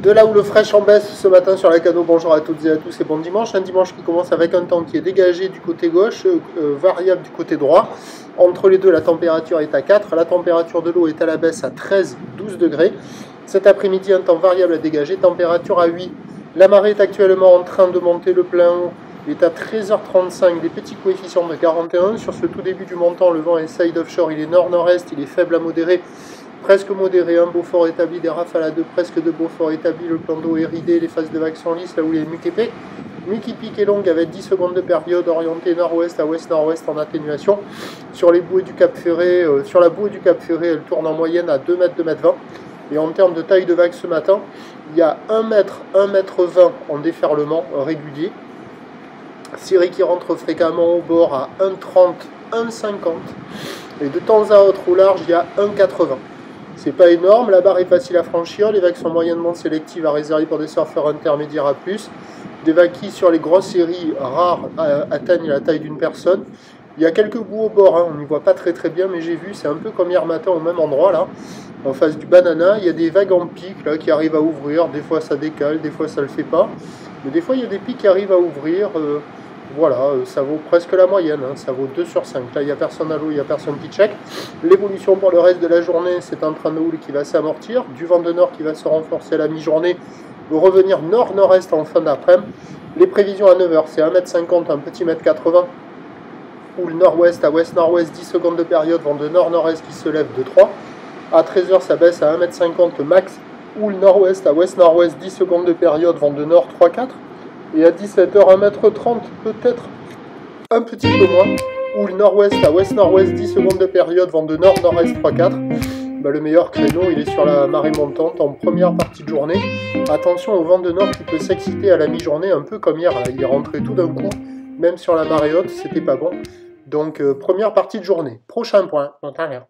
De là où le fraîche en baisse ce matin sur la Cano, bonjour à toutes et à tous et bon dimanche. Un dimanche qui commence avec un temps qui est dégagé du côté gauche, variable du côté droit. Entre les deux, la température est à 4, la température de l'eau est à la baisse à 13-12 degrés. Cet après-midi, un temps variable à dégager, température à 8. La marée est actuellement en train de monter, le plein haut est à 13h35, des petits coefficients de 41. Sur ce tout début du montant, le vent est side offshore, il est nord-nord-est, il est faible à modéré. Presque modéré, un Beaufort établi, des rafales à 2, presque de Beaufort établi, le plan d'eau est ridé, les phases de vagues sont lisses, là où les nuits qui pique est longue avec 10 secondes de période, orientée nord-ouest à ouest-nord-ouest en atténuation. Sur les bouées du Cap Ferré, sur la bouée du Cap Ferré, elle tourne en moyenne à 2 mètres, 2 mètres 20. Et en termes de taille de vague ce matin, il y a 1 mètre, 1 mètre 20 en déferlement régulier. Ciré qui rentre fréquemment au bord à 1,30, 1,50. Et de temps à autre au large, il y a 1,80. C'est pas énorme, la barre est facile à franchir, les vagues sont moyennement sélectives à réserver pour des surfeurs intermédiaires à plus. Des vagues qui, sur les grosses séries rares, atteignent la taille d'une personne. Il y a quelques bouts au bord, hein, on n'y voit pas très bien, mais j'ai vu, c'est un peu comme hier matin au même endroit, là, en face du banana. Il y a des vagues en pic là, qui arrivent à ouvrir, des fois ça décale, des fois ça le fait pas. Mais des fois il y a des pics qui arrivent à ouvrir. Voilà, ça vaut presque la moyenne, hein, ça vaut 2 sur 5. Là, il n'y a personne à l'eau, il n'y a personne qui check. L'évolution pour le reste de la journée, c'est un train de houle qui va s'amortir, du vent de nord qui va se renforcer à la mi-journée, revenir nord-nord-est en fin d'après-midi. Les prévisions à 9h, c'est 1m50, un petit mètre 80. Houle nord-ouest à ouest-nord-ouest, 10 secondes de période, vent de nord-nord-est qui se lève de 3. À 13h, ça baisse à 1m50 max. Houle nord-ouest à ouest-nord-ouest, 10 secondes de période, vent de nord 3-4. Et à 17h, 1m30, peut-être un petit peu moins. Houle nord-ouest à ouest-nord-ouest, 10 secondes de période, vent de nord-nord-est 3-4. Le meilleur créneau, il est sur la marée montante en première partie de journée. Attention au vent de nord qui peut s'exciter à la mi-journée, un peu comme hier. Là. Il est rentré tout d'un coup, même sur la marée haute, c'était pas bon. Donc, première partie de journée. Prochain point, on t'arrête.